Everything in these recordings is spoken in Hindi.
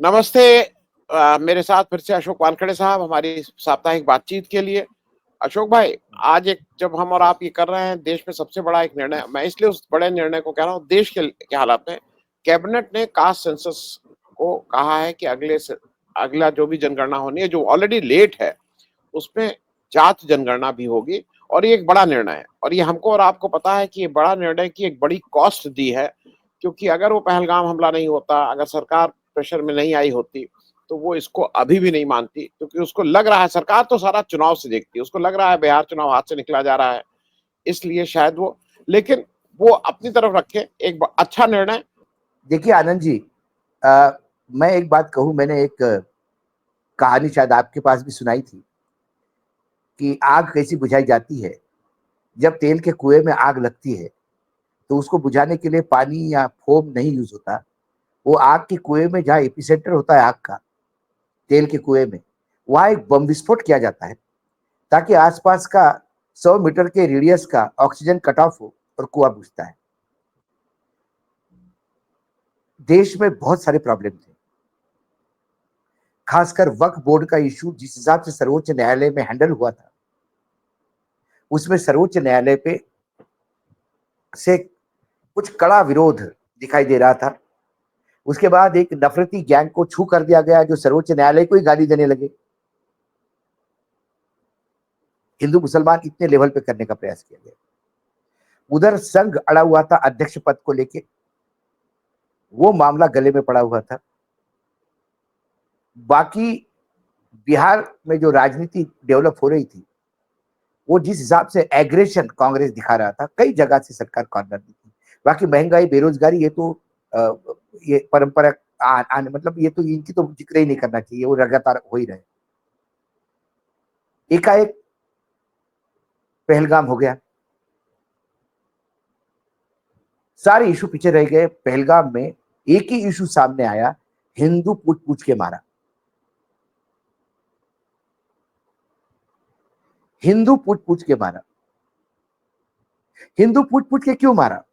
नमस्ते। मेरे साथ फिर से अशोक वानखेड़े साहब हमारी साप्ताहिक बातचीत के लिए। अशोक भाई, आज एक जब हम और आप ये कर रहे हैं, देश में सबसे बड़ा एक निर्णय, मैं इसलिए उस बड़े निर्णय को कह रहा हूँ, देश के हालात में कैबिनेट ने कास्ट सेंसस को कहा है कि अगला जो भी जनगणना होनी है, जो ऑलरेडी लेट है, उसमें जात जनगणना भी होगी। और ये एक बड़ा निर्णय है, और ये हमको और आपको पता है कि ये बड़ा निर्णय की एक बड़ी कॉस्ट दी है, क्योंकि अगर वो पहलगाम हमला नहीं होता, अगर सरकार प्रेशर में नहीं आई होती, तो वो इसको अभी भी नहीं मानती, क्योंकि उसको लग रहा है, सरकार तो सारा चुनाव से देखती है, उसको लग रहा है बिहार चुनाव हाथ से निकला जा रहा है, इसलिए शायद वो, लेकिन वो अपनी तरफ रखे एक अच्छा निर्णय। देखिए आनंद जी, मैं एक बात कहूं, मैंने एक कहानी शायद आपके पास भी सुनाई थी कि आग कैसी बुझाई जाती है। जब तेल के कुएं में आग लगती है तो उसको बुझाने के लिए पानी या फोम नहीं यूज होता। वो आग के कुएं में, जहाँ एपिसेंटर होता है आग का, तेल के कुएं में, वहां एक बम विस्फोट किया जाता है ताकि आसपास का 100 मीटर के रेडियस का ऑक्सीजन कट ऑफ हो और कुआं बुझता है। देश में बहुत सारे प्रॉब्लम थे, खासकर वक्फ बोर्ड का इशू जिस हिसाब से सर्वोच्च न्यायालय में हैंडल हुआ था, उसमें सर्वोच्च न्यायालय पे से कुछ कड़ा विरोध दिखाई दे रहा था। उसके बाद एक नफरती गैंग को छू कर दिया गया जो सर्वोच्च न्यायालय को ही गाली देने लगे। हिंदू मुसलमान इतने लेवल पे करने का प्रयास किया गया। उधर संघ अड़ा हुआ था अध्यक्ष पद को लेके, वो मामला गले में पड़ा हुआ था। बाकी बिहार में जो राजनीति डेवलप हो रही थी, वो जिस हिसाब से एग्रेशन कांग्रेस दिखा रहा था, कई जगह से सरकार कॉर्नर दी थी। बाकी महंगाई, बेरोजगारी, ये तो ये परंपरा मतलब ये तो इनकी तो जिक्र ही नहीं करना चाहिए, वो लगातार हो ही रहे। एकाएक पहलगाम हो गया, सारे इशू पीछे रह गए। पहलगाम में एक ही इशू सामने आया, हिंदू पूछ पूछ के मारा। हिंदू पूछ पूछ के मारा। हिंदू पूछ पूछ के क्यों मारा?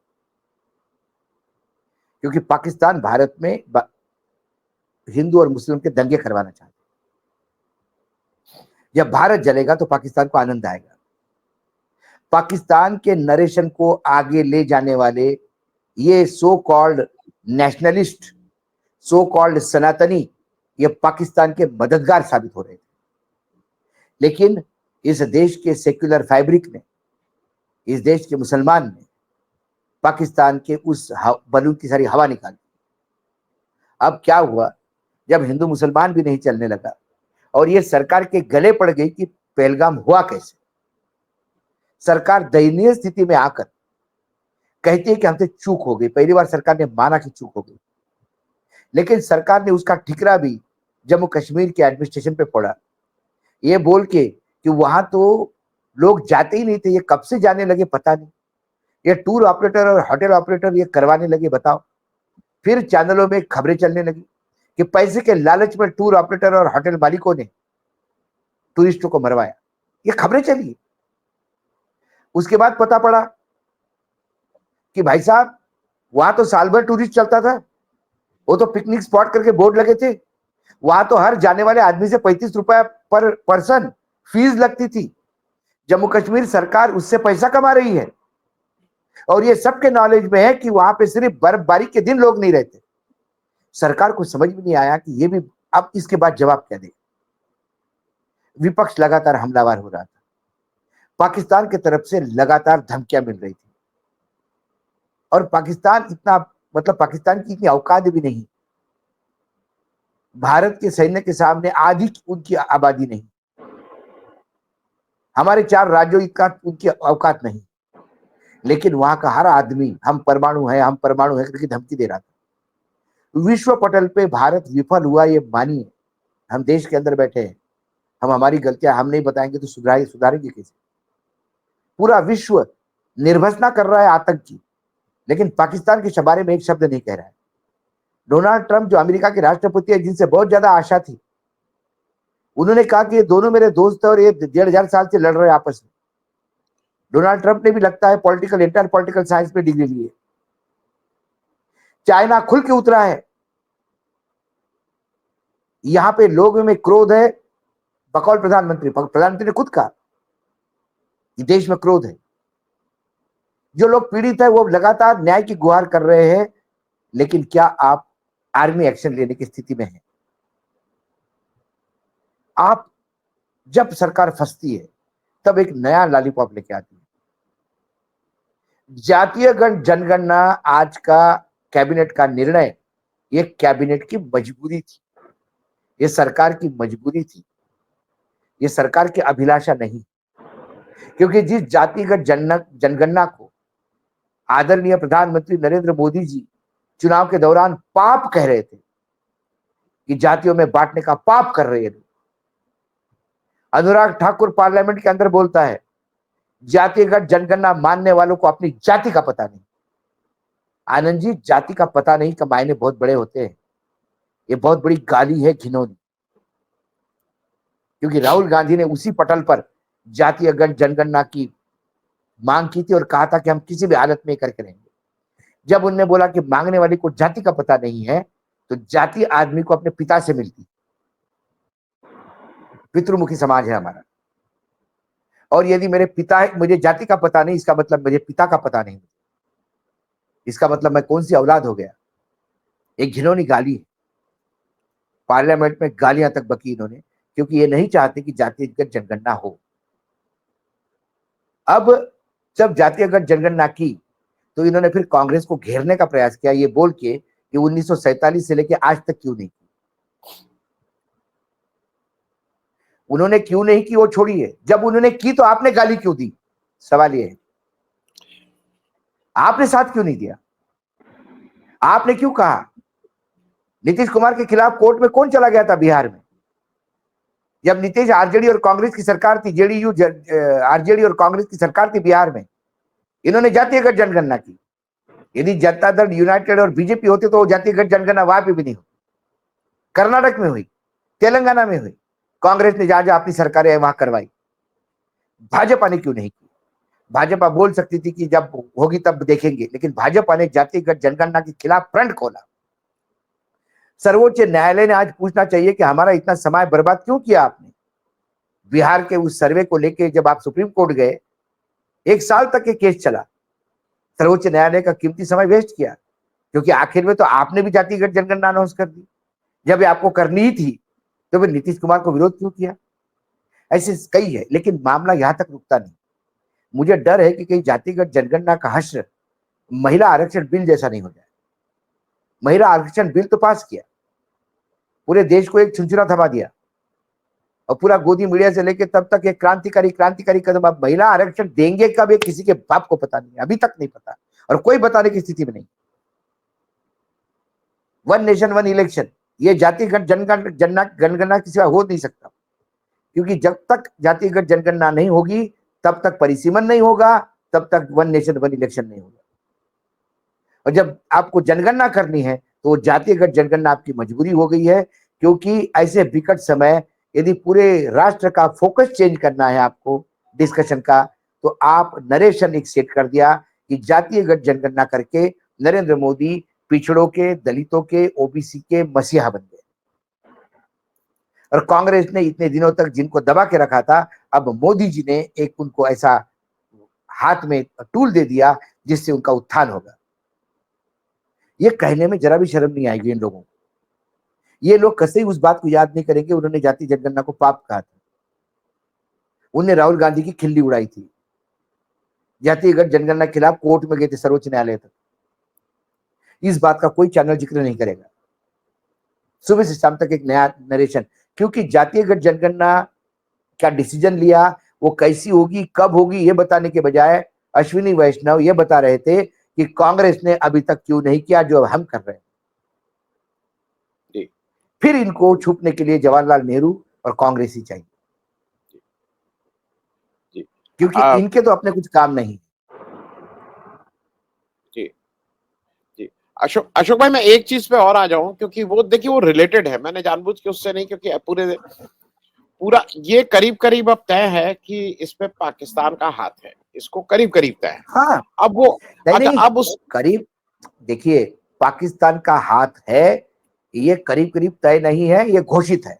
क्योंकि पाकिस्तान भारत में हिंदू और मुस्लिम के दंगे करवाना चाहते। जब भारत जलेगा तो पाकिस्तान को आनंद आएगा। पाकिस्तान के नरेशन को आगे ले जाने वाले ये so called nationalist, so called सनातनी, ये पाकिस्तान के मददगार साबित हो रहे थे। लेकिन इस देश के सेक्युलर फैब्रिक ने, इस देश के मुसलमान ने पाकिस्तान के उस बलून की सारी हवा निकाली। अब क्या हुआ, जब हिंदू मुसलमान भी नहीं चलने लगा और ये सरकार के गले पड़ गई कि पहलगाम हुआ कैसे। सरकार दयनीय स्थिति में आकर कहती है कि हमसे चूक हो गई। पहली बार सरकार ने माना कि चूक हो गई, लेकिन सरकार ने उसका ठिकरा भी जम्मू कश्मीर के एडमिनिस्ट्रेशन पे पड़ा, ये बोल के कि वहां तो लोग जाते ही नहीं थे, ये कब से जाने लगे पता नहीं। ये टूर ऑपरेटर और होटल ऑपरेटर ये करवाने लगे, बताओ। फिर चैनलों में खबरें चलने लगी कि पैसे के लालच में टूर ऑपरेटर और होटल मालिकों ने टूरिस्टों को मरवाया। ये खबरें चली। उसके बाद पता पड़ा कि भाई साहब, वहां तो साल भर टूरिस्ट चलता था, वो तो पिकनिक स्पॉट करके बोर्ड लगे थे, वहां तो हर जाने वाले आदमी से 35 रुपया पर पर्सन फीस लगती थी। जम्मू कश्मीर सरकार उससे पैसा कमा रही है, और ये सबके नॉलेज में है कि वहां पे सिर्फ बर्फबारी के दिन लोग नहीं रहते। सरकार को समझ में नहीं आया कि ये भी अब इसके बाद जवाब क्या दे। विपक्ष लगातार हमलावर हो रहा था, पाकिस्तान की तरफ से लगातार धमकियां मिल रही थी, और पाकिस्तान इतना, मतलब पाकिस्तान की इतनी औकात भी नहीं। भारत के सैन्य के सामने आधी उनकी आबादी नहीं, हमारे 4 राज्यों का उनकी औकात नहीं, लेकिन वहां का हर आदमी हम परमाणु है, हम परमाणु है करके धमकी दे रहा था। विश्व पटल पे भारत विफल हुआ, ये मानिए। हम देश के अंदर बैठे हैं, हम हमारी गलतियां हम नहीं बताएंगे तो सुधारेंगे कैसे? पूरा विश्व निर्भसना कर रहा है आतंक की, लेकिन पाकिस्तान के बारे में एक शब्द नहीं कह रहा है। डोनाल्ड ट्रंप, जो अमेरिका के राष्ट्रपति है, जिनसे बहुत ज्यादा आशा थी, उन्होंने कहा कि ये दोनों मेरे दोस्त है और ये 1500 साल से लड़ रहे हैं आपस में। डोनाल्ड ट्रंप ने भी लगता है इंटर पॉलिटिकल साइंस में डिग्री ली है। चाइना खुल के उतरा है यहाँ पे लोगों में क्रोध है, बकौल प्रधानमंत्री ने खुद कहा कि देश में क्रोध है। जो लोग पीड़ित है वो लगातार न्याय की गुहार कर रहे हैं, लेकिन क्या आप आर्मी एक्शन लेने की स्थिति में हैं? आप जब सरकार फंसती है तब एक नया लॉलीपॉप लेके आती है। जातीय जनगणना आज का कैबिनेट का निर्णय, ये कैबिनेट की मजबूरी थी, ये सरकार की मजबूरी थी, ये सरकार की अभिलाषा नहीं। क्योंकि जिस जातिगत जनगणना को आदरणीय प्रधानमंत्री नरेंद्र मोदी जी चुनाव के दौरान पाप कह रहे थे कि जातियों में बांटने का पाप कर रहे हैं, अनुराग ठाकुर पार्लियामेंट के अंदर बोलता है जातिगत जनगणना मानने वालों को अपनी जाति का पता नहीं। आनंद जी, जाति का पता नहीं का मायने बहुत बड़े होते हैं। ये बहुत बड़ी गाली है, घिनौनी। क्योंकि राहुल गांधी ने उसी पटल पर जातिगत जनगणना की मांग की थी और कहा था कि हम किसी भी हालत में करके रहेंगे। जब उन्होंने बोला कि मांगने वाले को जाति का पता नहीं है, तो जाति आदमी को अपने पिता से मिलती। पितृमुखी समाज है हमारा, और यदि मेरे पिता मुझे जाति का पता नहीं, इसका मतलब मुझे पिता का पता नहीं, इसका मतलब मैं कौन सी औलाद हो गया। एक घिनौनी गाली है। पार्लियामेंट में गालियां तक बकी इन्होंने, क्योंकि ये नहीं चाहते कि जातिगत जनगणना हो। अब जब जातिगत जनगणना की तो इन्होंने फिर कांग्रेस को घेरने का प्रयास किया, ये बोल के कि 1947 से लेकर आज तक क्यों नहीं की। उन्होंने क्यों नहीं की वो छोड़िए, जब उन्होंने की तो आपने गाली क्यों दी? सवाल ये है, आपने साथ क्यों नहीं दिया? आपने क्यों कहा? नीतीश कुमार के खिलाफ कोर्ट में कौन चला गया था बिहार में? जब नीतीश आरजेडी और कांग्रेस की सरकार थी, जेडीयू आरजेडी और कांग्रेस की सरकार थी बिहार में, इन्होंने जातिगत जनगणना की। यदि जनता दल यूनाइटेड और बीजेपी होते तो जातिगत जनगणना वहां पे भी नहीं हुई। कर्नाटक में हुई, तेलंगाना में हुई, कांग्रेस ने जहां जहां अपनी सरकारें वहां करवाई। भाजपा ने क्यों नहीं की? भाजपा बोल सकती थी कि जब होगी तब देखेंगे, लेकिन भाजपा ने जातिगत जनगणना के खिलाफ फ्रंट खोला। सर्वोच्च न्यायालय ने आज पूछना चाहिए कि हमारा इतना समय बर्बाद क्यों किया आपने? बिहार के उस सर्वे को लेके जब आप सुप्रीम कोर्ट गए, 1 साल तक ये केस चला। सर्वोच्च न्यायालय का कीमती समय वेस्ट किया, क्योंकि आखिर में तो आपने भी जातिगत जनगणना अनाउंस कर दी। जब आपको करनी ही थी तो फिर नीतीश कुमार को विरोध क्यों किया? ऐसे कई है, लेकिन मामला यहां तक रुकता नहीं। मुझे डर है कि कहीं जातिगत जनगणना का हश्र महिला आरक्षण बिल जैसा नहीं हो जाए। महिला आरक्षण बिल तो पास किया, पूरे देश को एक छुंछुरा थमा दिया, और पूरा गोदी मीडिया से लेके तब तक एक क्रांतिकारी कदम। अब महिला आरक्षण देंगे कब, ये किसी के बाप को पता नहीं, अभी तक नहीं पता, और कोई बताने की स्थिति में नहीं। वन नेशन वन इलेक्शन, ये जातिगत जनगणना की सिवा हो नहीं सकता, क्योंकि जब तक जातिगत जनगणना नहीं होगी तब तक परिसीमन नहीं होगा, तब तक वन नेशन वन इलेक्शन नहीं होगा। और जब आपको जनगणना करनी है तो जातिगत जनगणना आपकी मजबूरी हो गई है, क्योंकि ऐसे विकट समय यदि पूरे राष्ट्र का फोकस चेंज करना है आपको डिस्कशन का, तो आप नरेशन एक सेट कर दिया कि जातिगत जनगणना करके नरेंद्र मोदी पिछड़ों के, दलितों के, ओबीसी के मसीहा बन गए। और कांग्रेस ने इतने दिनों तक जिनको दबा के रखा था, अब मोदी जी ने एक उनको ऐसा हाथ में टूल दे दिया जिससे उनका उत्थान होगा। ये कहने में जरा भी शर्म नहीं आएगी इन लोगों को। ये लोग कसे उस बात को याद नहीं करेंगे उन्होंने जाति जनगणना को पाप कहा था। उन्होंने राहुल गांधी की खिल्ली उड़ाई थी, जातिगत जनगणना के खिलाफ कोर्ट में गए थे, सर्वोच्च न्यायालय तक। इस बात का कोई चैनल जिक्र नहीं करेगा। सुबह से शाम तक एक नया नरेशन, क्योंकि जातिगत जनगणना क्या डिसीजन लिया, वो कैसी होगी, कब होगी, ये बताने के बजाय अश्विनी वैष्णव ये बता रहे थे कि कांग्रेस ने अभी तक क्यों नहीं किया जो हम कर रहे हैं। फिर इनको छुपने के लिए जवाहरलाल नेहरू और कांग्रेस ही चाहिए, क्योंकि इनके तो अपने कुछ काम नहीं। जी जी अशोक भाई, मैं एक चीज पे और आ जाऊं, क्योंकि वो देखिए वो रिलेटेड है, मैंने जानबूझ के उससे नहीं, क्योंकि पूरा ये करीब करीब अब तय है कि इसमें पाकिस्तान का हाथ है, इसको करीब करीब तय है। हाँ, अब वो नहीं, अब उस करीब, देखिए पाकिस्तान का हाथ है, ये करीब करीब तय नहीं है, ये घोषित है।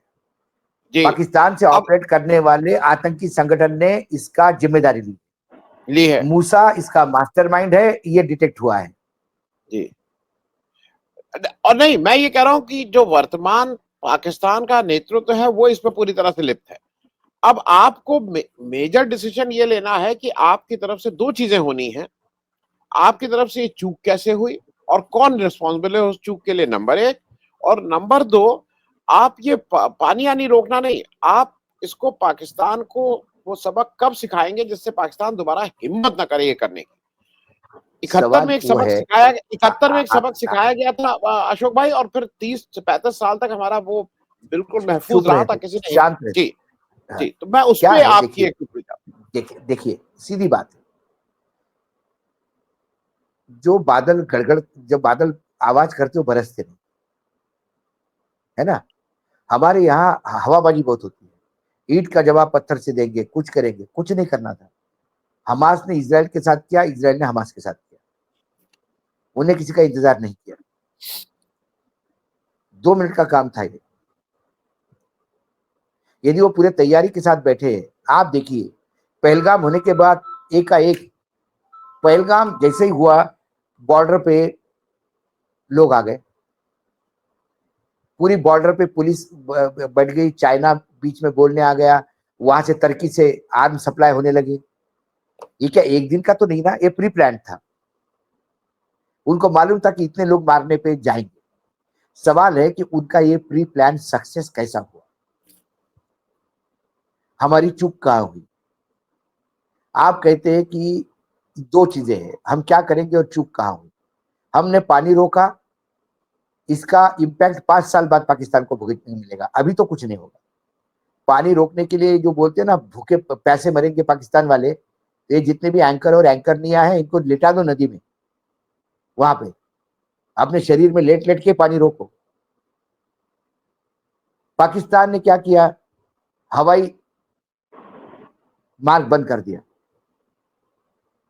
जी। पाकिस्तान से अब ऑपरेट करने वाले आतंकी संगठन ने इसका जिम्मेदारी ली है। मूसा इसका मास्टरमाइंड है, ये डिटेक्ट हुआ है। जी। और नहीं, मैं ये कह रहा हूं कि जो वर्तमान पाकिस्तान का नेतृत्व है वो इसमें पूरी तरह से लिप्त है। अब आपको मेजर डिसीजन ये लेना है कि आपकी तरफ से दो चीजें होनी है। आपकी तरफ से ये चूक कैसे हुई और कौन रिस्पॉन्सिबल है उस चूक के लिए, नंबर एक। और नंबर दो, आप ये पानी आनी रोकना नहीं, आप इसको पाकिस्तान को वो सबक कब सिखाएंगे जिससे पाकिस्तान दोबारा हिम्मत ना करे ये करने की। 71 सवाल में एक वो सबक है, सिखाया, 71 में एक सबक सिखाया गया था अशोक भाई, और फिर 30 से 35 साल तक हमारा वो बिल्कुल महफूज चुप रहा रहे था, थे, किसी ने। शांत रहे थे। जी। हाँ, जी, तो मैं उस क्या पे है, आपकी देखिए एक टिप्पणी चाहूंगा। देखिए देखिए सीधी बात है, जो बादल गड़गड़, जब बादल आवाज करते हो बरसते नहीं, है ना। हमारे यहाँ हवाबाजी बहुत होती है, ईंट का जवाब पत्थर से देंगे, कुछ करेंगे, कुछ नहीं करना था। हमास ने इजराइल के साथ किया, इजराइल ने हमास के साथ किया, उन्हें किसी का इंतजार नहीं किया। 2 मिनट का काम था ये। यदि वो पूरे तैयारी के साथ बैठे हैं, आप देखिए पहलगाम होने के बाद एकाएक, पहलगाम जैसे ही हुआ बॉर्डर पे लोग आ गए, पूरी बॉर्डर पे पुलिस बढ़ गई, चाइना बीच में बोलने आ गया, वहां से तुर्की से आर्म सप्लाई होने लगी। ये क्या एक दिन का तो नहीं ना, ये प्री प्लान था। उनको मालूम था कि इतने लोग मारने पे जाएंगे। सवाल है कि उनका ये प्री प्लान सक्सेस कैसा हुआ, हमारी चूक कहां हुई। आप कहते हैं कि दो चीजें हैं, हम क्या करेंगे और चूक कहां हुई। हमने पानी रोका, इसका इम्पैक्ट 5 साल बाद पाकिस्तान को भुगतने मिलेगा, अभी तो कुछ नहीं होगा। पानी रोकने के लिए जो बोलते हैं ना, भूखे पैसे मरेंगे पाकिस्तान वाले, ये जितने भी एंकर और एंकर नहीं आए हैं, इनको लिटा दो नदी में, वहां पे अपने शरीर में लेट लेट के पानी रोको। पाकिस्तान ने क्या किया, हवाई मार्ग बंद कर दिया,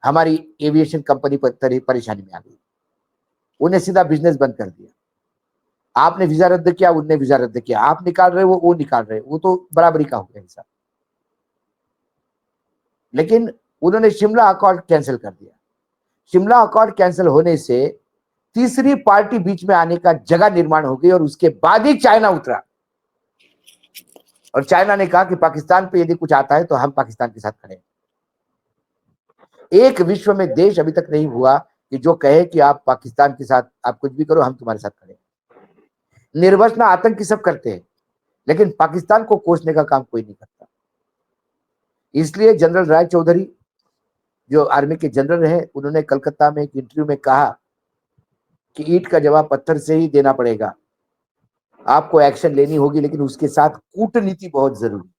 हमारी एविएशन कंपनी पर परेशानी में आ गई, उन्हें सीधा बिजनेस बंद कर दिया। आपने वीजा रद्द किया, उनने वीजा रद्द किया, आप निकाल रहे हो वो निकाल रहे, वो तो बराबरी का हो गया हिसाब। लेकिन उन्होंने शिमला अकॉर्ड कैंसिल कर दिया। शिमला अकॉर्ड कैंसिल होने से तीसरी पार्टी बीच में आने का जगह निर्माण हो गई, और उसके बाद ही चाइना उतरा। और चाइना ने कहा कि पाकिस्तान पे यदि कुछ आता है तो हम पाकिस्तान के साथ खड़े हैं। एक विश्व में देश अभी तक नहीं हुआ कि जो कहे कि आप पाकिस्तान के साथ आप कुछ भी करो, हम तुम्हारे साथ खड़े हैं। निर्वचन आतंकी सब करते हैं, लेकिन पाकिस्तान को कोसने का काम कोई नहीं करता। इसलिए जनरल राय चौधरी जो आर्मी के जनरल रहे, उन्होंने कलकत्ता में एक इंटरव्यू में कहा कि ईंट का जवाब पत्थर से ही देना पड़ेगा, आपको एक्शन लेनी होगी, लेकिन उसके साथ कूटनीति बहुत जरूरी।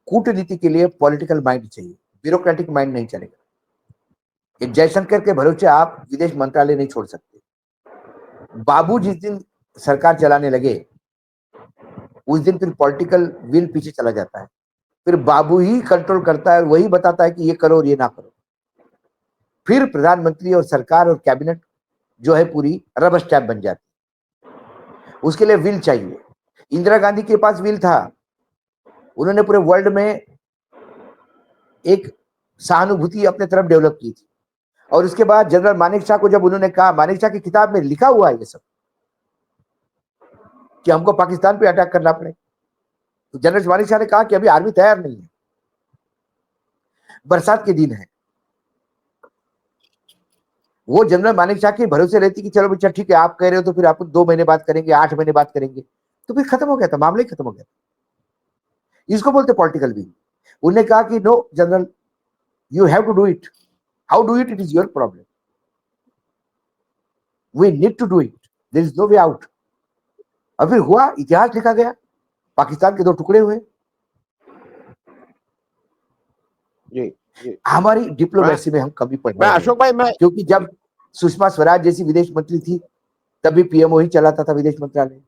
कूटनीति के लिए पॉलिटिकल माइंड चाहिए, ब्यूरोक्रेटिक माइंड नहीं चलेगा। जयशंकर के भरोसे आप विदेश मंत्रालय नहीं छोड़ सकते। बाबू जिस दिन सरकार चलाने लगे, उस दिन फिर पॉलिटिकल विल पीछे चला जाता है, फिर बाबू ही कंट्रोल करता है, वही बताता है कि ये करो और ये ना करो। फिर प्रधानमंत्री और सरकार और कैबिनेट जो है पूरी रबर स्टैम्प बन जाती है। उसके लिए विल चाहिए। इंदिरा गांधी के पास विल था, उन्होंने पूरे वर्ल्ड में एक सहानुभूति अपने तरफ डेवलप की थी। और उसके बाद जनरल मानेक शाह को जब उन्होंने कहा, मानेक शाह की किताब में लिखा हुआ है ये सब कि हमको पाकिस्तान पे अटैक करना पड़े, तो जनरल मानेक शाह ने कहा कि अभी आर्मी तैयार नहीं है, बरसात के दिन है। वो जनरल मानेक शाह के भरोसे रहती कि चलो बच्चा ठीक है, आप कह रहे हो तो फिर आप 2 महीने बात करेंगे, 8 महीने बात करेंगे, तो फिर खत्म हो गया था, मामला ही खत्म हो गया था। इसको बोलते पॉलिटिकल विल। उन्होंने कहा कि no general, you have to do it, how do it is your problem, we need to do it, there is no way out. और फिर हुआ, इतिहास लिखा गया, पाकिस्तान के 2 टुकड़े हुए। जी। जी। हमारी मैं डिप्लोमेसी में हम कमी पड़ मैं रहे हैं, अशोक भाई, मैं क्योंकि जब सुषमा स्वराज जैसी विदेश मंत्री थी, तभी पीएमओ ही चलाता था विदेश मंत्रालय।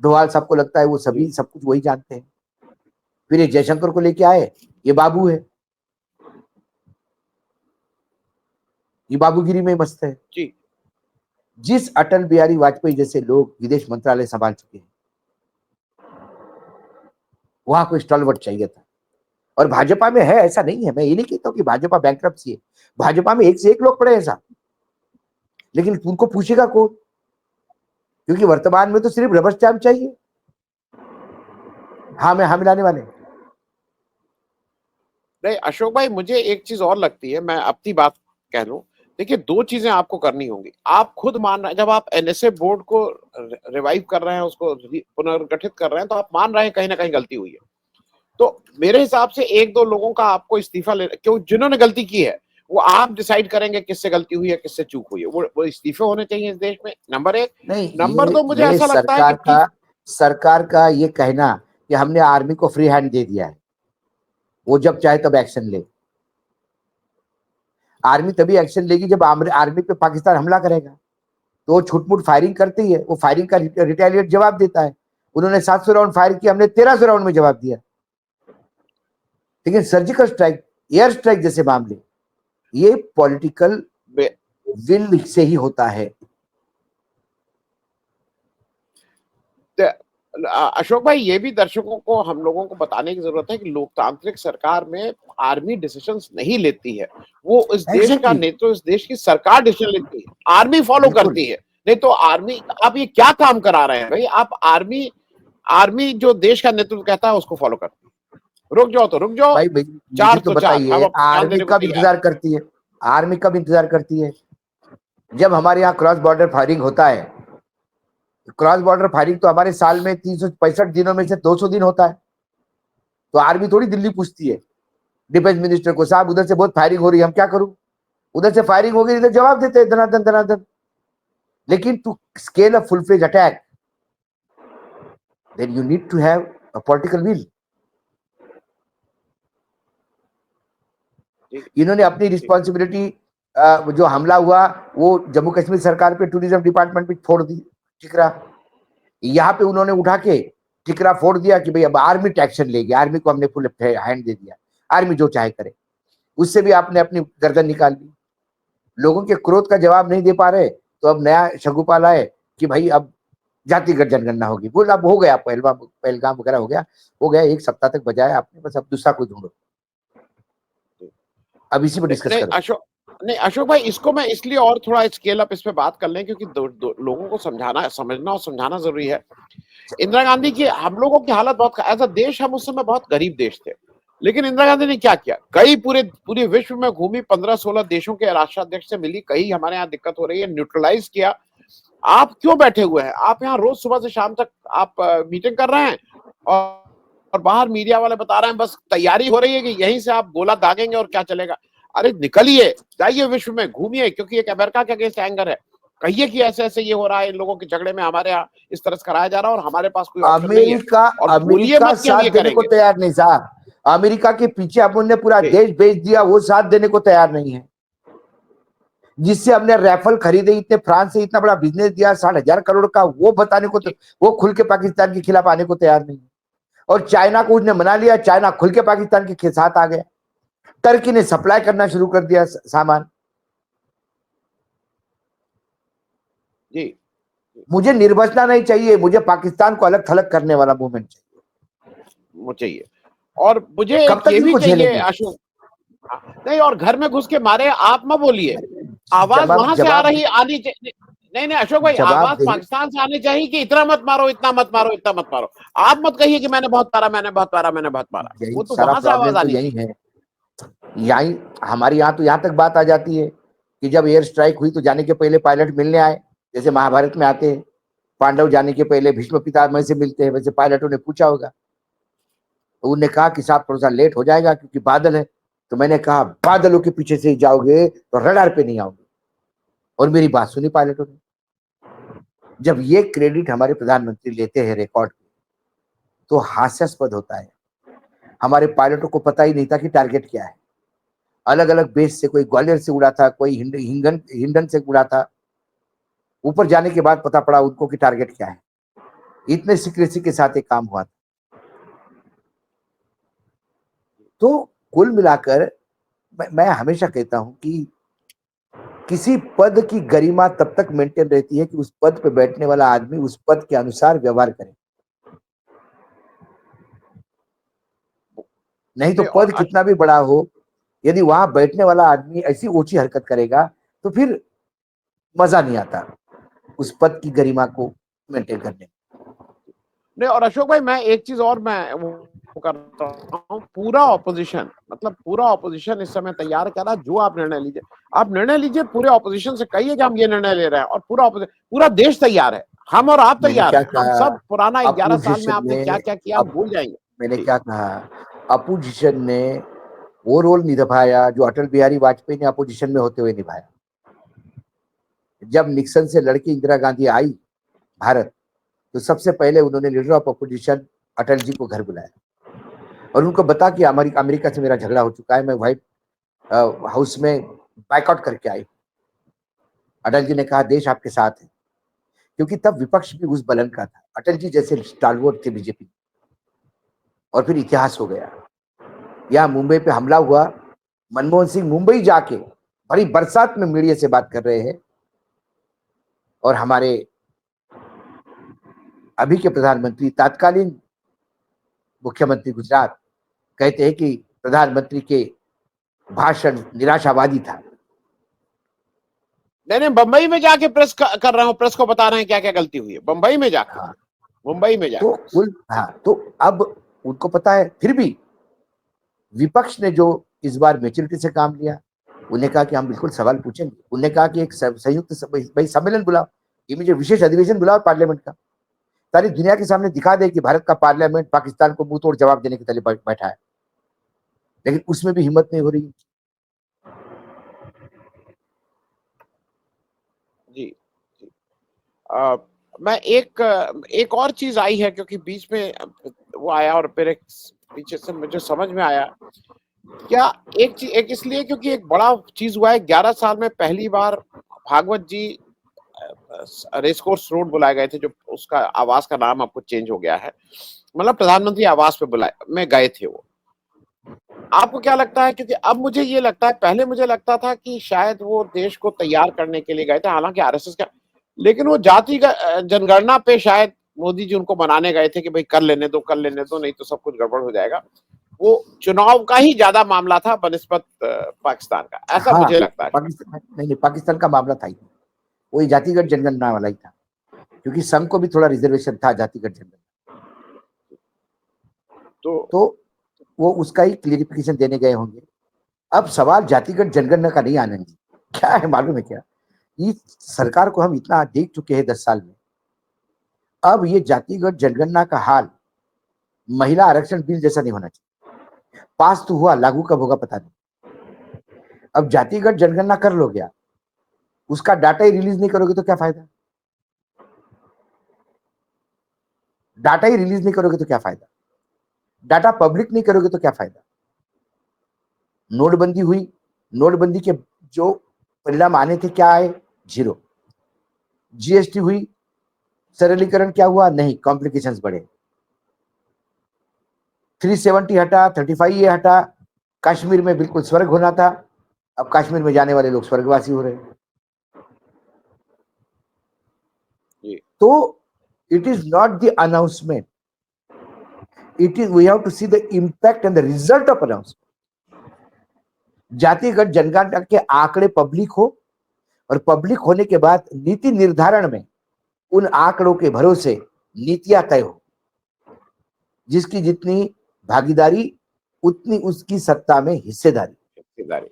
डोवाल साहब को लगता है वो जी। सभी सब कुछ वही जानते हैं। फिर ये जयशंकर को लेके आए, ये बाबू है, ये बाबूगिरी में मस्त है। जी। जिस अटल बिहारी वाजपेयी जैसे लोग विदेश मंत्रालय संभाल चुके हैं, वहां कोई स्टॉलवर्ट चाहिए था। और भाजपा में है, ऐसा नहीं है, मैं ये नहीं कहता हूं कि भाजपा बैंकरप्सी है, भाजपा में एक से एक लोग पड़े हैं साहब, लेकिन उनको पूछेगा कौन? क्योंकि वर्तमान में तो सिर्फ रबर स्टैम्प चाहिए, हाँ में हाँ मिलाने वाले। नहीं अशोक भाई, मुझे एक चीज और लगती है, मैं अपनी बात कह लूं। देखिए, दो चीजें आपको करनी होंगी। आप खुद मान रहे हैं, जब आप एनएसए बोर्ड को रिवाइव कर रहे हैं, उसको पुनर्गठित कर रहे हैं, तो आप मान रहे हैं कहीं ना कहीं गलती हुई है। तो मेरे हिसाब से एक दो लोगों का आपको इस्तीफा ले, क्यों, जिन्होंने गलती की है वो आप डिसाइड करेंगे किससे गलती हुई है, किससे चूक हुई है, वो इस्तीफे होने चाहिए इस देश में, नंबर एक। नहीं, नंबर दो, मुझे ये ऐसा लगता है कि सरकार का ये कहना कि हमने आर्मी को फ्री हैंड दे दिया है, वो जब चाहे तब एक्शन ले। आर्मी तभी एक्शन लेगी जब आर्मी पे पाकिस्तान हमला करेगा, तो वो छुटमुट फायरिंग करती है, वो फायरिंग का रिटेलिएट जवाब देता है। उन्होंने 700 राउंड फायर किया, हमने 1300 राउंड में जवाब दिया। लेकिन सर्जिकल स्ट्राइक, एयर स्ट्राइक जैसे मामले, ये पॉलिटिकल विल से ही होता है। अशोक भाई, ये भी दर्शकों को, हम लोगों को बताने की जरूरत है कि लोकतांत्रिक सरकार में आर्मी डिसीजंस नहीं लेती है। वो इस देश का नेतृत्व, इस देश की सरकार डिसीजन लेती है, आर्मी फॉलो करती है। नहीं तो आर्मी, आप ये क्या काम करा रहे हैं भाई? आप आर्मी जो देश का नेतृत्व कहता है उसको फॉलो करती है। रुक जाओ तो रुक जाओ, भाई मुझे तो बताइए, आर्मी कब इंतजार करती है? आर्मी कब इंतजार करती है? जब हमारे यहाँ क्रॉस बॉर्डर फायरिंग होता है। क्रॉस बॉर्डर फायरिंग तो हमारे साल में 365 दिनों में से 200 दिन होता है। तो आर्मी थोड़ी दिल्ली पूछती है डिफेंस मिनिस्टर को, साहब उधर से बहुत फायरिंग हो रही है, हम क्या करूं? उधर से फायरिंग हो गई, इधर जवाब देते हैं धनाधन धनाधन। लेकिन to scale a full fledge attack, then you need to have a political will. इन्होंने अपनी रिस्पॉन्सिबिलिटी, जो हमला हुआ वो जम्मू कश्मीर सरकार पे, टूरिज्म डिपार्टमेंट पे फोड़ दी ठिकरा। यहाँ पे उन्होंने उठा के ठिकरा फोड़ दिया कि भाई अब आर्मी एक्शन लेगी, आर्मी को हमने फुल हैंड दे दिया, आर्मी जो चाहे करे। उससे भी आपने अपनी गर्दन निकाल ली। लोगों के क्रोध का जवाब नहीं दे पा रहे, तो अब नया शगुफा लाए कि भाई अब जातिगत जनगणना होगी। बोल अब हो गया, पहलगाम वगैरह हो गया 1 सप्ताह तक बजाया आपने, बस अब दूसरा कोई ढूंढो। अब इसी पर डिस्कस करो। अशोक भाई, इसको मैं इसलिए और थोड़ा स्केल अप इस पे बात कर लें, क्योंकि लोगों को समझना, समझना और समझाना जरूरी है। इंदिरा गांधी की, हम लोगों की हालत बहुत, एज अ देश हम उस समय बहुत गरीब देश थे, लेकिन इंदिरा गांधी ने क्या किया? कई पूरे विश्व में घूमी, 15-16 देशों के राष्ट्राध्यक्ष से मिली, कहीं हमारे यहाँ दिक्कत हो रही है, न्यूट्रलाइज किया। आप क्यों बैठे हुए हैं? आप यहाँ रोज सुबह से शाम तक आप मीटिंग कर रहे हैं, और बाहर मीडिया वाले बता रहे हैं बस तैयारी हो रही है कि यहीं से आप गोला दागेंगे और क्या चलेगा। अरे निकलिए, जाइए विश्व में घूमिए, क्योंकि एक अमेरिका के अगेंस्ट एंगर है। कहिए कि ऐसे ऐसे ये हो रहा है, इन लोगों के झगड़े में हमारे यहाँ इस तरह से कराया जा रहा है और हमारे पास कोई ऑप्शन नहीं है। और बोलिए मत कि हम ये देने को तैयार नहीं साहब। अमेरिका के पीछे हमने पूरा देश बेच दिया, वो साथ देने को तैयार नहीं है। जिससे हमने राइफल खरीदे, इतने फ्रांस से इतना बड़ा बिजनेस दिया 60,000 करोड़ का, वो बताने को तो वो खुल के पाकिस्तान के खिलाफ आने को तैयार नहीं है। और चाइना को उसने मना लिया, चाइना खुल के पाकिस्तान के साथ आ गया। टर्की ने सप्लाई करना शुरू कर दिया सामान। जी, मुझे निर्वचना नहीं चाहिए, मुझे पाकिस्तान को अलग थलग करने वाला मूवमेंट चाहिए, वो चाहिए। और मुझे कब तक ये भी चाहिए झेलेंगे? अशोक, नहीं, और घर में घुस के मारे आप मत बोलिए, आवाज वहां से आ रही आनी चाहिए। नहीं अशोक भाई, आवाज पाकिस्तान से आनी चाहिए कि इतना मत मारो, इतना मत मारो, इतना मत मारो। आप मत कहिए कि मैंने बहुत मारा, मैंने बहुत मारा, मैंने बहुत मारा। वो तो वहां से आवाज आनी चाहिए। यही हमारे यहाँ तो यहाँ तक बात आ जाती है कि जब एयर स्ट्राइक हुई तो जाने के पहले पायलट मिलने आए, जैसे महाभारत में आते हैं पांडव जाने के पहले भीष्म पितामह से मिलते हैं, वैसे पायलटों ने पूछा होगा। तो उन्होंने कहा कि साहब थोड़ा सा लेट हो जाएगा क्योंकि बादल है। तो मैंने कहा बादलों के पीछे से जाओगे तो रडार पे नहीं आओगे, और मेरी बात सुनी पायलटों ने। जब ये क्रेडिट हमारे प्रधानमंत्री लेते हैं रिकॉर्ड पे, तो हास्यास्पद होता है। हमारे पायलटों को पता ही नहीं था कि टारगेट क्या है। अलग अलग बेस से, कोई ग्वालियर से उड़ा था, कोई हिंडन से उड़ा था। ऊपर जाने के बाद पता पड़ा उनको कि टारगेट क्या है। इतने सीक्रेसी के साथ एक काम हुआ था। तो कुल मिलाकर मैं हमेशा कहता हूं कि किसी पद की गरिमा तब तक मेंटेन रहती है कि उस पद पे बैठने वाला आदमी उस पद के अनुसार व्यवहार करे, नहीं तो नहीं और पद कितना भी बड़ा हो, यदि वहां बैठने वाला आदमी ऐसी ऊंची हरकत करेगा तो फिर मजा नहीं आता उस पद की गरिमा को मेंटेन करने में। नहीं, और अशोक भाई मैं एक चीज और मैं वो कर रहा हूँ, पूरा ऑपोजिशन, मतलब पूरा ऑपोजिशन इस समय तैयार कर रहा है, जो आप निर्णय लीजिए, आप निर्णय लीजिए, पूरे ऑपोजिशन से कहिए कि हम ये निर्णय ले रहे हैं, और पूरा देश तैयार है, हम और आप मैंने तैयार क्या हैं, हम कहा, सब पुराना 11 साल में अपोजिशन आपने ने क्या क्या किया हम अब भूल जाएंगे। मैंने जी क्या कहा, अपोजिशन ने वो रोल निभाया जो अटल बिहारी वाजपेयी ने अपोजिशन में होते हुए निभाया। जब निक्सन से लड़की इंदिरा गांधी आई भारत, तो सबसे पहले उन्होंने leader of opposition Atal ji को घर बुलाया और उनको बता कि अमेरिका से मेरा झगड़ा हो चुका है, मैं व्हाइट हाउस में बाइकआउट करके आई। अटल जी ने कहा देश आपके साथ है, क्योंकि तब विपक्ष भी उस बलन का था, अटल जी जैसे स्टालवर्ड थे बीजेपी। और फिर इतिहास हो गया, यहाँ मुंबई पे हमला हुआ, मनमोहन सिंह मुंबई जाके बड़ी बरसात में मीडिया से बात कर रहे हैं और हमारे अभी के प्रधानमंत्री, तत्कालीन मुख्यमंत्री गुजरात, कहते हैं कि प्रधानमंत्री के भाषण निराशावादी था। नहीं नहीं, बंबई में जाके प्रेस कर रहा हूँ, प्रेस को बता रहे हैं क्या क्या गलती हुई है बंबई में जाके, हाँ, मुंबई में तो जाके। हाँ, तो अब उनको पता है, फिर भी विपक्ष ने जो इस बार मेच्योरिटी से काम लिया, उन्हें कहा कि हम बिल्कुल सवाल पूछेंगे। उन्हें कहा कि एक संयुक्त भाई सम्मेलन बुलाओ, इमीडिएट विशेष अधिवेशन बुलाओ पार्लियामेंट का, सारी दुनिया के सामने दिखा दे कि भारत का पार्लियामेंट पाकिस्तान को मुंह तोड़ जवाब देने के तले बैठा है। लेकिन उसमें भी हिम्मत नहीं हो रही। जी जी। आ, मैं एक और चीज आई है, क्योंकि बीच में वो आया और फिर एक पीछे से मुझे समझ में आया, क्या एक चीज, एक इसलिए क्योंकि एक बड़ा चीज हुआ है, 11 साल में पहली बार भागवत जी रेसकोर्स रोड बुलाए गए थे, जो उसका आवास का नाम आपको चेंज हो गया है, मतलब प्रधानमंत्री आवास पे बुलाए में गए थे वो। आपको क्या लगता है, क्योंकि अब मुझे ये लगता है, पहले मुझे लगता था कि शायद वो देश को तैयार करने के लिए गए थे, हालांकि आरएसएस का, लेकिन वो जाति जनगणना पे शायद मोदी जी उनको बनाने गए थे कि भाई कर लेने दो, कर लेने दो, नहीं तो सब कुछ गड़बड़ हो जाएगा। वो चुनाव का ही ज्यादा मामला था बनिस्बत पाकिस्तान का, ऐसा हाँ, मुझे लगता है। पाकिस्तान नहीं, पाकिस्तान का मामला था ही, वही जातिगत जनगणना वाला ही था, क्योंकि संघ को भी थोड़ा रिजर्वेशन था जातिगत जनगणना, तो वो उसका ही क्लियरिफिकेशन देने गए होंगे। अब सवाल जातिगत जनगणना का नहीं, आनंद जी, क्या है मालूम है क्या, इस सरकार को हम इतना देख चुके हैं 10 साल में, अब ये जातिगत जनगणना का हाल महिला आरक्षण बिल जैसा नहीं होना चाहिए। पास तो हुआ, लागू कब होगा पता नहीं। अब जातिगत जनगणना कर लो गया, उसका डाटा ही रिलीज नहीं करोगे तो क्या फायदा, डाटा ही रिलीज नहीं करोगे तो क्या फायदा, डाटा पब्लिक नहीं करोगे तो क्या फायदा। नोटबंदी हुई, नोटबंदी के जो परिणाम आने थे क्या आए, जीरो। जीएसटी हुई, सरलीकरण क्या हुआ, नहीं, कॉम्प्लिकेशंस बढ़े। 370 हटा, 35 ये हटा, कश्मीर में बिल्कुल स्वर्ग होना था, अब कश्मीर में जाने वाले लोग स्वर्गवासी हो रहे हैं। तो it is not the announcement, it is we have to see the impact and the result of announcement. जातिगत जनगणना के आंकड़े पब्लिक हो, और पब्लिक होने के बाद नीति निर्धारण में उन आंकड़ों के भरोसे नीतियां तय हो, जिसकी जितनी भागीदारी उतनी उसकी सत्ता में हिस्सेदारी।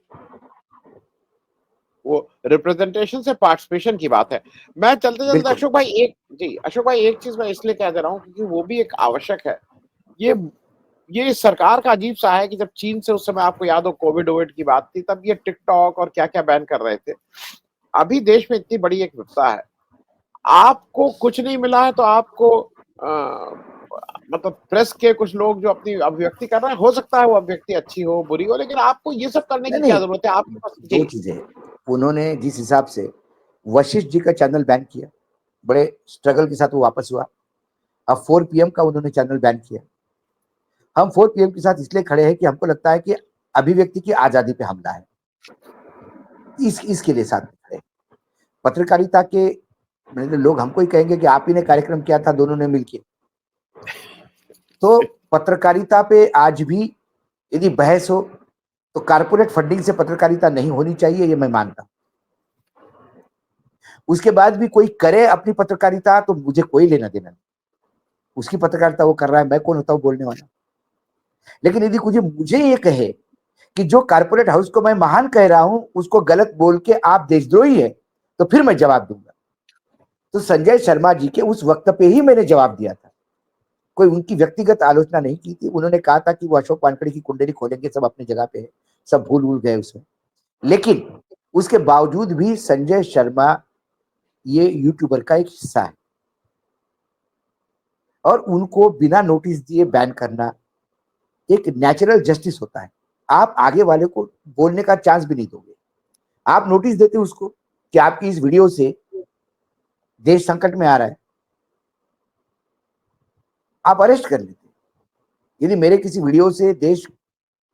वो रिप्रेजेंटेशन से पार्टिसिपेशन की बात है। मैं चलते चलते बिल्कुल। अशोक भाई अशोक भाई एक चीज मैं इसलिए कह दे रहा हूँ क्योंकि वो भी एक आवश्यक है। ये ये सरकार का अजीब सा है कि जब चीन से उस समय आपको याद हो कोविड ओविड की बात थी, तब ये टिकटॉक और क्या क्या बैन कर रहे थे। अभी देश में इतनी बड़ी एक विपदा है, आपको कुछ नहीं मिला है तो आपको मतलब प्रेस के कुछ लोग जो अपनी अभिव्यक्ति कर रहे हैं, हो सकता है वो अभिव्यक्ति अच्छी हो बुरी हो, लेकिन आपको ये सब करने नहीं की क्या नहीं, जरूरत है आपके पास। दो जी चीजें, उन्होंने जिस हिसाब से वशिष्ठ जी का चैनल बैन किया, बड़े स्ट्रगल के साथ वो वापस हुआ। अब 4 PM का उन्होंने चैनल बैन किया। हम 4 PM के साथ इसलिए खड़े हैं कि हमको लगता है कि अभिव्यक्ति की आजादी पे हमला है, इसके लिए साथ में खड़े पत्रकारिता के मतलब लोग हमको ही कहेंगे कि आप ही ने कार्यक्रम किया था दोनों ने मिलके। तो पत्रकारिता पे आज भी यदि बहस हो तो कारपोरेट फंडिंग से पत्रकारिता नहीं होनी चाहिए, ये मैं मानता हूं। उसके बाद भी कोई करे अपनी पत्रकारिता तो मुझे कोई लेना देना नहीं, उसकी पत्रकारिता वो कर रहा है, मैं कौन होता हूं बोलने वाला। लेकिन यदि मुझे ये कहे कि जो कारपोरेट हाउस को मैं महान कह रहा हूं उसको गलत बोल के आप देशद्रोही है, तो फिर मैं जवाब दूंगा। तो संजय शर्मा जी के उस वक्त पे ही मैंने जवाब दिया था, कोई उनकी व्यक्तिगत आलोचना नहीं की थी। उन्होंने कहा था कि वो अशोक वानखेड़े की कुंडली खोलेंगे, सब अपनी जगह पे है, सब भूल गए उसमें। लेकिन उसके बावजूद भी संजय शर्मा ये यूट्यूबर का एक हिस्सा है और उनको बिना नोटिस दिए बैन करना एक नेचुरल जस्टिस होता है। आप आगे वाले को बोलने का चांस भी नहीं दोगे, आप नोटिस देते उसको कि आपकी इस वीडियो से देश संकट में आ रहा है, आप अरेस्ट कर लेते। यदि मेरे किसी वीडियो से देश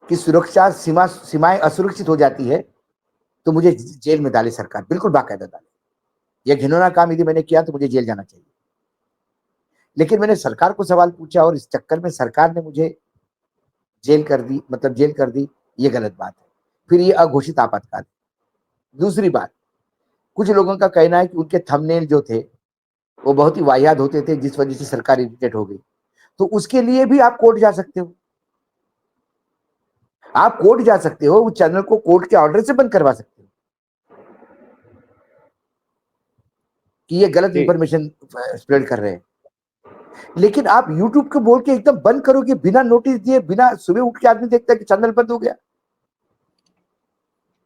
की सुरक्षा सीमाएं असुरक्षित हो जाती है तो मुझे जेल में डाले सरकार, बिल्कुल बाकायदा डाले। यह घिनौना काम यदि मैंने किया तो मुझे जेल जाना चाहिए। लेकिन मैंने सरकार को सवाल पूछा और इस चक्कर में सरकार ने मुझे जेल कर दी, मतलब जेल कर दी, ये गलत बात है। फिर ये अघोषित आपातकाल। दूसरी बात, कुछ लोगों का कहना है कि उनके थंबनेल जो थे वो बहुत ही वाहियात होते थे जिस वजह से सरकार इरिटेट हो गई। तो उसके लिए भी आप कोर्ट जा सकते हो, आप कोर्ट जा सकते हो, उस चैनल को कोर्ट के ऑर्डर से बंद करवा सकते हो कि ये गलत इंफॉर्मेशन स्प्रेड कर रहे हैं। लेकिन आप YouTube को बोल के एकदम बंद करोगे बिना नोटिस दिए, बिना सुबह उठ के आदमी देखता है कि चैनल बंद हो गया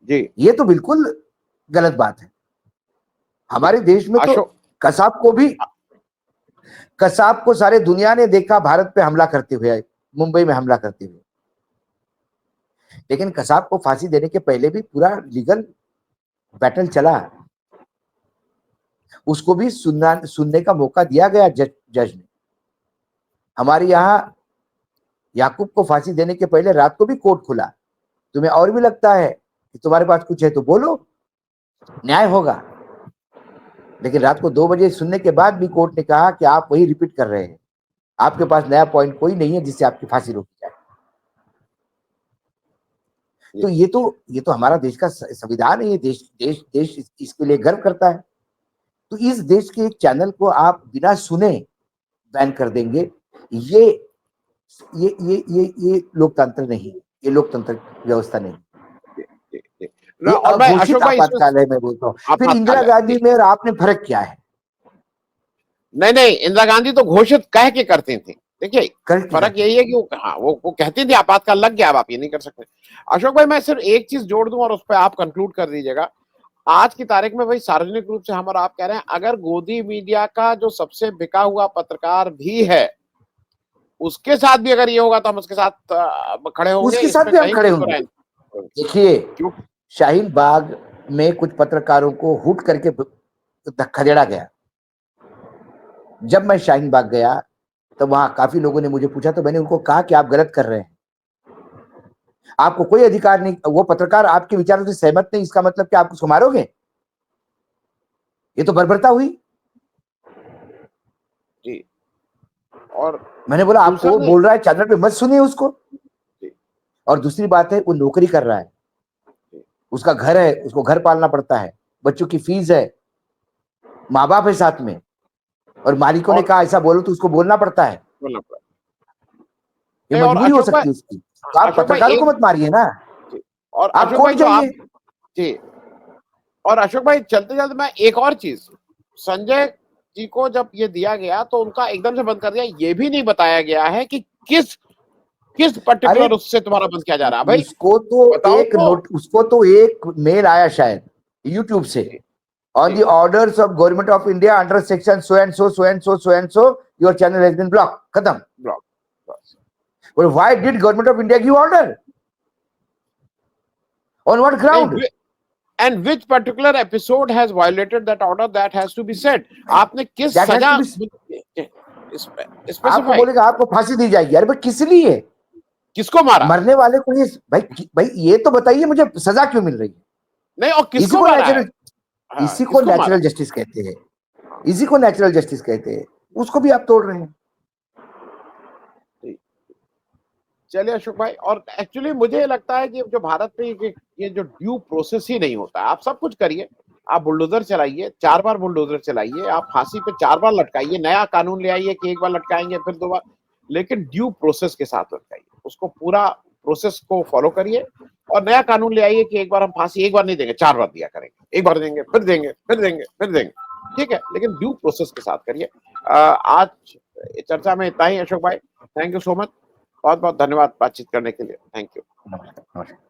जी, ये तो बिल्कुल गलत बात है। हमारे देश में तो कसाब को सारे दुनिया ने देखा भारत पे हमला करते हुए, मुंबई में हमला करते हुए। लेकिन कसाब को फांसी देने के पहले भी पूरा लीगल बैटल चला, उसको भी सुनने का मौका दिया गया जज ने। हमारे यहाँ याकूब को फांसी देने के पहले रात को भी कोर्ट खुला। तुम्हें और भी लगता है कि तुम्हारे पास कुछ है तो बोलो, न्याय होगा। लेकिन रात को 2 बजे सुनने के बाद भी कोर्ट ने कहा कि आप वही रिपीट कर रहे हैं, आपके पास नया पॉइंट कोई नहीं है जिससे आपकी फांसी रोकी जाए। तो ये तो हमारा देश का संविधान है, ये देश इसके लिए गर्व करता है। तो इस देश के एक चैनल को आप बिना सुने बैन कर देंगे, ये लोकतंत्र नहीं, ये लोकतंत्र व्यवस्था नहीं, ये अघोषित आपातकाल है, मैं बोलता हूँ। फिर इंदिरा गांधी में और आपने फर्क क्या है? नहीं, इंदिरा गांधी तो घोषित कह के करती थी। देखिए फर्क यही है कि वो कहती थी आपातकाल लग गया, अब आप ये नहीं कर सकते। अशोक भाई मैं सिर्फ एक चीज जोड़ दूं और उस पर आप कंक्लूड कर दीजिएगा। आज की तारीख में भाई सार्वजनिक रूप से हम और आप कह रहे हैं, अगर गोदी मीडिया का जो सबसे बिका हुआ पत्रकार भी है उसके साथ भी अगर ये होगा तो हम उसके साथ खड़े होंगे, उसके साथ भी हम खड़े होंगे। देखिए शाहीन बाग में कुछ पत्रकारों को हुट करके खदेड़ा गया। जब मैं शाहीन बाग गया तो वहां काफी लोगों ने मुझे पूछा, तो मैंने उनको कहा कि आप गलत कर रहे हैं, आपको कोई अधिकार नहीं, वो पत्रकार आपके विचारों से सहमत नहीं इसका मतलब कि आप उसको मारोगे, ये तो बर्बरता हुई जी। और मैंने बोला आपको बोल रहा है चैनल पे मत सुनिए उसको। और दूसरी बात है वो नौकरी कर रहा है, उसका घर है, उसको घर पालना पड़ता है, बच्चों की फीस है, माँ बाप है साथ में, और मालिकों ने कहा ऐसा बोलो तो उसको बोलना पड़ता है, ये मजबूरी हो सकती है उसकी। तो आप पत्रकारों को मत मारिए ना, और आप कोर्ट जाइए। जी। और अशोक भाई चलते चलते मैं एक और चीज, संजय जी को जब ये दिया गया तो उनका एकदम से बंद कर दिया, ये भी नहीं बताया गया है कि किस पर्टिकुलर उससे तुम्हारा बंद किया जा रहा है। भाई उसको तो एक मेल आया शायद यूट्यूब से, on the orders of government of India under section so and so your channel has been blocked, खत्म। Well, why did government of India give order? On what ground? And which particular episode has violated that order, that has to be said. आपने किस सजा आपको बोलेगा आपको फांसी दी जाएगी, अरे भाई किस लिए, किसको मारा, मरने वाले को? ये भाई ये तो बताइए मुझे, सजा क्यों मिल रही है? नहीं, और किसको मारा है? हाँ, इसी को किसको मारा? नेचुरल जस्टिस कहते हैं, इसी को नेचुरल जस्टिस कहते हैं, उसको भी आप तोड़ रहे हैं। चलिए अशोक भाई, और एक्चुअली मुझे लगता है कि जो भारत में ये जो ड्यू प्रोसेस ही नहीं होता है। आप सब कुछ करिए, आप बुलडोजर चलाइए, 4 बार बुलडोजर चलाइए, आप फांसी पे 4 बार लटकाइए, नया कानून ले आइए कि एक बार लटकाएंगे फिर 2 बार, लेकिन ड्यू प्रोसेस के साथ लटकाइए, उसको पूरा प्रोसेस को फॉलो करिए। और नया कानून ले आइए कि एक बार हम फांसी एक बार नहीं देंगे, 4 बार दिया करेंगे, एक बार देंगे, फिर देंगे, फिर देंगे, फिर देंगे, ठीक है, लेकिन ड्यू प्रोसेस के साथ करिए। आज चर्चा में इतना ही अशोक भाई, थैंक यू सो मच, बहुत बहुत धन्यवाद बातचीत करने के लिए, थैंक यू। नमस्कार, नमस्कार।